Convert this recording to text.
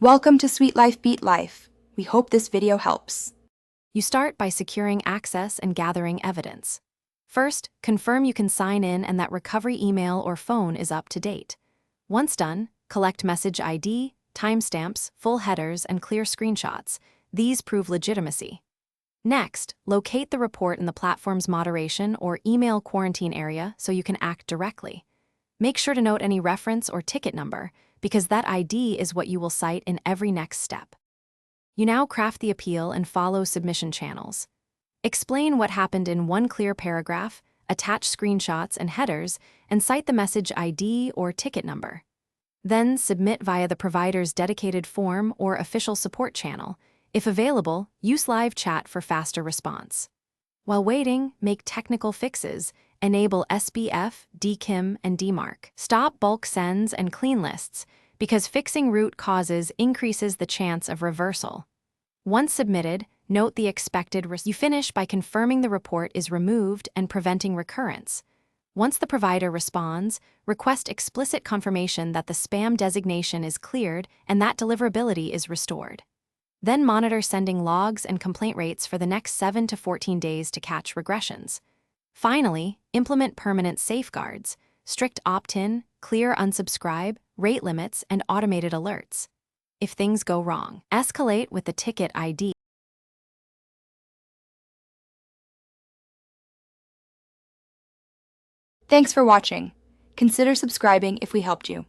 Welcome to Sweet Life Beat Life. We hope this video helps. You start by securing access and gathering evidence. First, confirm you can sign in and that recovery email or phone is up to date. Once done, collect message ID, timestamps, full headers, and clear screenshots. These prove legitimacy. Next, locate the report in the platform's moderation or email quarantine area so you can act directly. Make sure to note any reference or ticket number, because that ID is what you will cite in every next step. You now craft the appeal and follow submission channels. Explain what happened in one clear paragraph, attach screenshots and headers, and cite the message ID or ticket number. Then submit via the provider's dedicated form or official support channel. If available, use live chat for faster response. While waiting, make technical fixes. Enable SBF, DKIM, and DMARC. Stop bulk sends and clean lists, because fixing root causes increases the chance of reversal. Once submitted, note the expected result. You finish by confirming the report is removed and preventing recurrence. Once the provider responds, request explicit confirmation that the spam designation is cleared and that deliverability is restored. Then monitor sending logs and complaint rates for the next 7 to 14 days to catch regressions. Finally, implement permanent safeguards, strict opt-in, clear unsubscribe, rate limits, and automated alerts. If things go wrong, escalate with the ticket ID. Thanks for watching. Consider subscribing if we helped you.